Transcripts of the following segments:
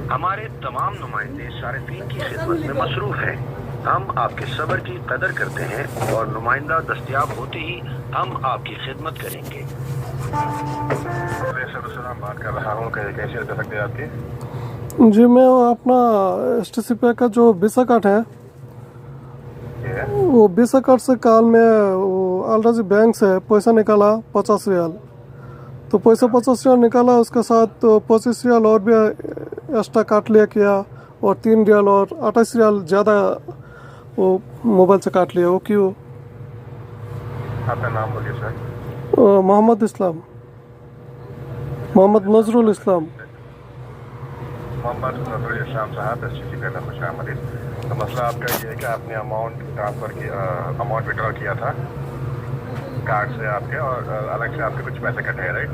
हमारे तमाम नुमाइंदे सारिफीन की खिदमत में मसरूफ हैं। हम आपके सब्र की कदर करते हैं और नुमाइंदा दस्तयाब होते ही हम आपकी खिदमत करेंगे। बात कर रहा हूँ, कैसे कर सकते हैं आपकी? जी, मैं वो अपना STC पे का जो वीसा कार्ड है, वो वीसा कार्ड से कल मैं वो अलराजी बैंक से पैसा निकाला 50 रियाल। तो पैसा 50 रियाल निकाला, उसके साथ तो 25 रियाल और भी एक्स्ट्रा काट लिया किया, और 3 रियाल और 28 रियाल ज़्यादा वो मोबाइल से काट लिया। वो क्यों? आपका नाम बोलिए सर। मोहम्मद इस्लाम, मोहम्मद नजरुल इस्लाम। मोहम्मद नजरुल इस्लाम साहब, STC पे खुश आमदीद। तो मसला आपका ये है कि आपने अमाउंट ट्रांसफ़र किया, अमाउंट विड्रॉ किया था कार्ड से आपके, और अलग से आपके कुछ पैसे कटे हैं, राइट?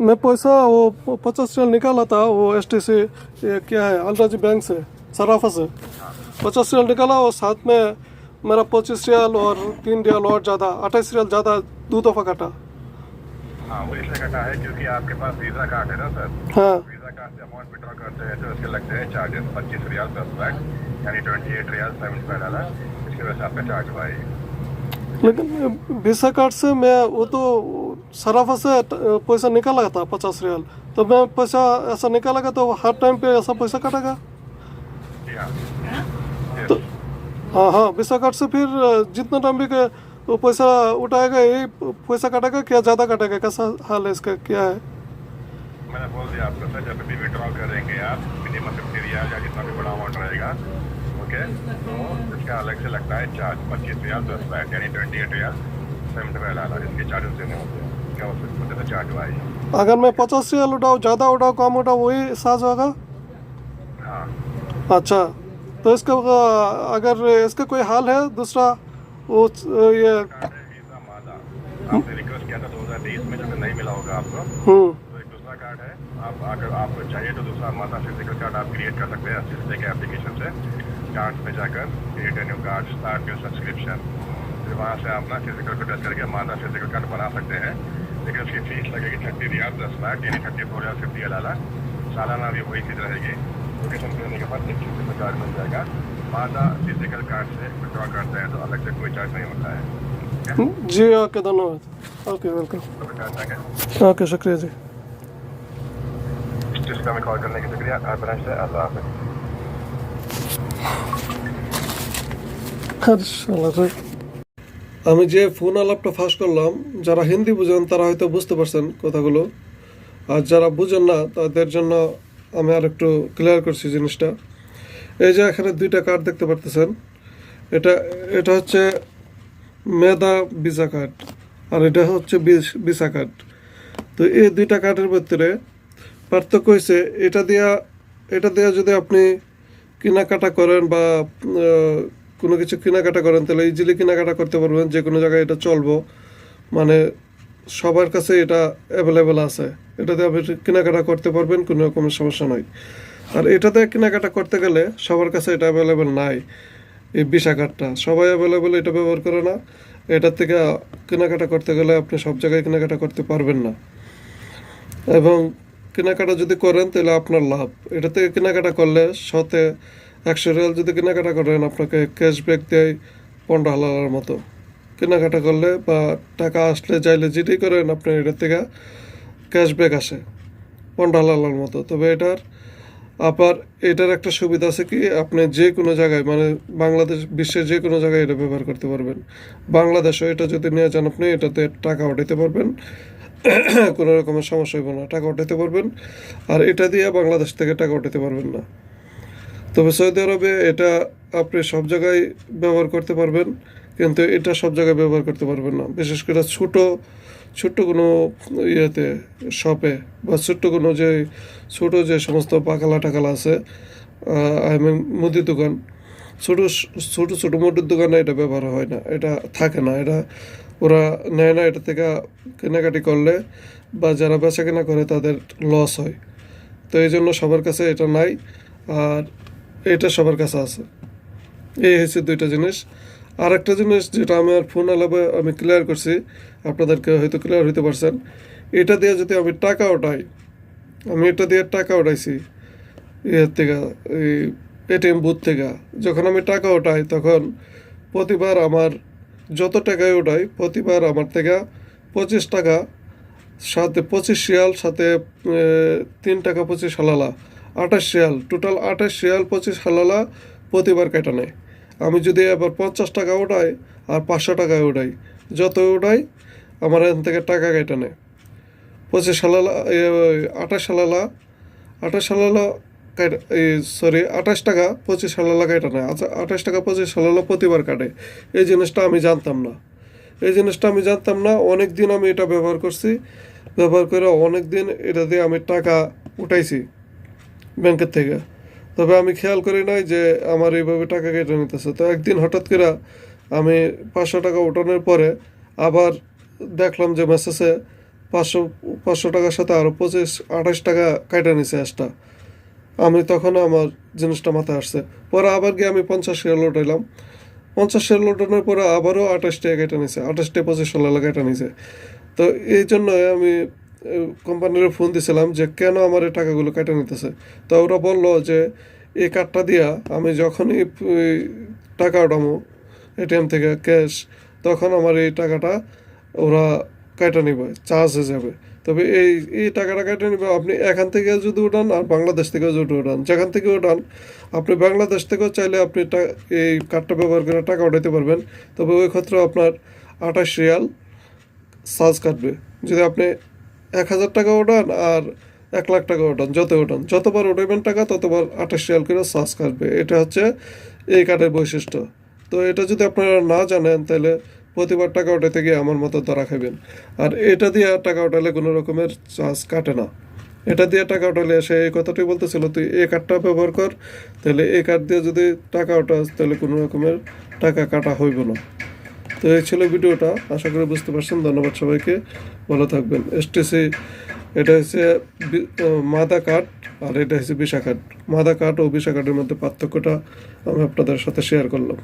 मैं पैसा वो 50 रियाल निकाला था, वो STC क्या है अलराजी बैंक से, सराफा से 50 रियाल निकाला, और साथ में मेरा 25 रियाल और 3 रियाल और ज़्यादा 28 रियाल ज़्यादा 2 दफ़ा काटा। हाँ, वो इसलिए कटा है क्योंकि आपके पास वीज़ा कार्ड है ना सर। हाँ, वीज़ा कार्ड से अमाउंट विड्रॉ करते हैं तो उसके लगते हैं चार्जेस 25 रियाल प्लस वैट, यानी 28 रियाल 75 डाला। इसकी वजह से आपका चार्ज हुआ है। लेकिन वीसा कार्ड से मैं वो तो सराफा से पैसा निकाला था 50 रियाल, तो मैं पैसा ऐसा निकालेगा तो हर टाइम पे ऐसा पैसा कटेगा? जी हाँ, तो हाँ हाँ, वीसा कार्ड से फिर जितना टाइम भी वो पैसा उठाएगा यही पैसा कटेगा, क्या ज़्यादा कटेगा? कैसा हाल है इसका, क्या है? मैंने बोल दिया आपको सर, जब भी विड्रॉ करेंगे आप मिनिमम 50 रियाल या जितना भी बड़ा अमाउंट रहेगा, ओके, तो इसका अलग से लगता है चार्ज 25 रियाल प्लस वैट, यानी 28 रियाल 75 डाला। इसके चार्जेस देने होते हैं, क्या होता है चार्ज हुआ है। अगर मैं 50 रियाल उठाऊँ, ज़्यादा उठाऊँ, कम उठाऊँ, वही साज होगा? हाँ, अच्छा, तो इसका अगर इसका कोई हाल है दूसरा, वो ये कार्ड है वीज़ा मादा। आपने रिक्वेस्ट किया था 2023 में, जो कि नहीं मिला होगा आपको। हम्म तो एक दूसरा कार्ड है, आप अगर आपको चाहिए तो दूसरा मादा फिजिकल कार्ड आप क्रिएट कर सकते हैं STC के एप्लीकेशन से। कार्ड में जाकर create a new card, start new subscription, फिर वहाँ से आप ना फिजिकल को टच करके मादा फिजिकल कार्ड बना सकते हैं। लेकिन उसकी फीस लगेगी 30 रियाल प्लस वैट, यानी 34 रियाल 50 डाला। सालाना भी वही चीज़ रहेगी। लोकेशन करने के बाद 21 रुपये चार्ज मिल जाएगा। मादा फिजिकल कार्ड से विड्रॉ करते हैं तो अलग से कोई चार्ज नहीं होता है। जी, ओके, धन्यवाद। Okay, welcome. ओके, शुक्रिया जी। इस चीज़ का हमें कॉल करने की शुक्रिया। आप बनाए से अल्लाह हाफ़िज़। আরে শালা রে। আমি যে ফোন আলাপটা ফাঁস করলাম, যারা হিন্দি বুঝেন তারা হয়তো বুঝতে পারছেন কথাগুলো, আর যারা বুঝেন না তাদের জন্য আমি আর একটু ক্লিয়ার করছি জিনিসটা। এই যে এখানে দুইটা কার্ড দেখতে পারতেছেন, এটা এটা হচ্ছে মেধা ভিসা কার্ড, আর এটা হচ্ছে ভিসা কার্ড। তো এই দুইটা কার্ডের ভিতরে পার্থক্য হয়েছে, এটা দিয়া যদি আপনি কেনাকাটা করেন বা কোনো কিছু কেনাকাটা করেন, তাহলে ইজিলি কেনাকাটা করতে পারবেন, যে কোনো জায়গায় এটা চলবো, মানে সবার কাছে এটা অ্যাভেলেবেল আছে, এটাতে আপনি কেনাকাটা করতে পারবেন, কোনো রকমের সমস্যা নয়। আর এটাতে কেনাকাটা করতে গেলে সবার কাছে এটা অ্যাভেলেবেল নাই। এই ভিসা কার্ডটা সবাই অ্যাভেলেবেল এটা ব্যবহার করে না, এটার থেকে কেনাকাটা করতে গেলে আপনি সব জায়গায় কেনাকাটা করতে পারবেন না, এবং কেনাকাটা যদি করেন তাহলে আপনার লাভ। এটা থেকে কেনাকাটা করলে সাথে 100 রিয়াল যদি কেনাকাটা করেন, আপনাকে ক্যাশব্যাক দেয় 15 হালার মতো। কেনাকাটা করলে বা টাকা আসলে চাইলে যেটাই করেন আপনার এটার থেকে ক্যাশব্যাক আসে 15 হালার মতো। তবে এটার একটা সুবিধা আছে কি, আপনি যে কোনো জায়গায়, মানে বাংলাদেশ বিশ্বের যে কোনো জায়গায় এটা ব্যবহার করতে পারবেন। বাংলাদেশও এটা যদি নিয়ে যান আপনি, এটাতে টাকা উঠাইতে পারবেন, কোনো রকমের সমস্যা হবে না, টাকা উঠাতে পারবেন। আর এটা দিয়ে বাংলাদেশ থেকে টাকা উঠাতে পারবেন না। তবে সৌদি আরবে এটা আপনি সব জায়গায় ব্যবহার করতে পারবেন, কিন্তু এটা সব জায়গায় ব্যবহার করতে পারবেন না, বিশেষ করে ছোট্ট কোনো ইয়েতে শপে, বা ছোটো যে সমস্ত পাকালা টাকালা আছে, আই মিন মুদির দোকান, ছোটো মুদির দোকানে এটা ব্যবহার হয় না, এটা থাকে না, এটা ওরা নেয় না। এটা থেকে কেনাকাটি করলে বা যারা বেচা কেনা করে তাদের লস হয়। তো এই জন্য সবার কাছে এটা নাই, আর এটা সবার কাছে আছে। এই হচ্ছে দুইটা জিনিস। আর একটা জিনিস যেটা আমার ফোন আলাপে আমি ক্লিয়ার করছি, আপনাদেরকে হয়তো ক্লিয়ার হইতে পারছেন, এটা দিয়ে যদি আমি টাকা উঠাই, আমি এটা দিয়ে টাকা উঠাইছি, ইয়ের থেকে, এই এটিএম বুথ থেকে যখন আমি টাকা ওঠাই তখন প্রতিবার আমার যত টাকায় ওঠাই প্রতিবার আমার থেকে 25 টাকা, সাথে 25 রিয়াল, সাথে 3 টাকা 25 halala, 28 Real, total 28 Real 25 halala প্রতিবার কেটে নেয়। আমি যদি আবার 50 টাকা ওঠাই আর 500 টাকায় ওঠাই, যত ওঠাই আমার এখান থেকে টাকা কেটে নেয়। 25 হালালা, 28 হালালা, 28 হালালা, 28 টাকা 25 হালালা কেটে নেয়। আচ্ছা, 28 টাকা 25 হালালা প্রতিবার কাটে। এই জিনিসটা আমি জানতাম না। অনেক দিন আমি এটা ব্যবহার করছি, ব্যবহার করে অনেক দিন এটা দিয়ে আমি টাকা উঠাইছি ব্যাংকের থেকে। তবে আমি খেয়াল করি নাই যে আমার এইভাবে টাকা কেটে নিতেছে। তো একদিন হঠাৎ করে আমি 500 টাকা ওঠানোর পরে আবার দেখলাম যে মেসেজে 500 টাকার সাথে আরও 28 টাকা কেটে নিছে এক্সট্রা। আমি তখন আমার জিনিসটা মাথায় আসছে। পরে আবার গিয়ে আমি 50 রিয়াল উঠাইলাম। 50 রিয়াল উঠানোর পরে আবারও 28 টাকা কেটে নিছে, 28 টাকা 25 হালালা কেটে নিছে। তো এই জন্য আমি কোম্পানির ফোন দিছিলাম যে কেন আমার এই টাকাগুলো কেটে নিতেছে। তো ওরা বললো যে এই কার্ডটা দিয়া আমি যখনই টাকা উঠামো এটিএম থেকে ক্যাশ, তখন আমার এই টাকাটা ওরা কেটে নিবে, চার্জ হয়ে যাবে। তবে এই টাকাটা কেটে নিবে আপনি এখান থেকে যদি উঠান আর বাংলাদেশ থেকেও যদি উঠান, যেখান থেকে উঠান। আপনি বাংলাদেশ থেকেও চাইলে আপনি এই কার্ডটা ব্যবহার করে টাকা উঠাইতে পারবেন। তবে ওই ক্ষেত্রে আপনার 28 রিয়াল চার্জ কাটবে। যদি আপনি 1000 টাকা ওঠান আর 1,00,000 টাকা ওঠান, যতবার উঠাইবেন টাকা ততবার 28 রিয়াল করে চার্জ কাটবে। এটা হচ্ছে এই কার্ডের বৈশিষ্ট্য। তো এটা যদি আপনারা না জানেন তাহলে প্রতিবার টাকা ওঠাতে গিয়ে আমার মতো ধরা খাবেন। আর এটা দিয়ে টাকা ওঠালে কোনো রকমের চার্জ কাটে না। এটা দিয়ে টাকা ওঠালে সে এই কথাটাই বলতেছিল, তুই এই কার্ডটা ব্যবহার কর, তাহলে এই কার্ড দিয়ে যদি টাকা ওঠাস তাহলে কোনো রকমের টাকা কাটা হইব না। তো এই ছিল ভিডিওটা, আশা করি বুঝতে পারছেন। ধন্যবাদ সবাইকে, ভালো থাকবেন। এসটিসি এটা হচ্ছে মাদা কার্ড আর এটা হচ্ছে ভিসা কার্ড। মাদা কার্ড ও ভিসা কার্ডের মধ্যে পার্থক্যটা আমি আপনাদের সাথে শেয়ার করলাম।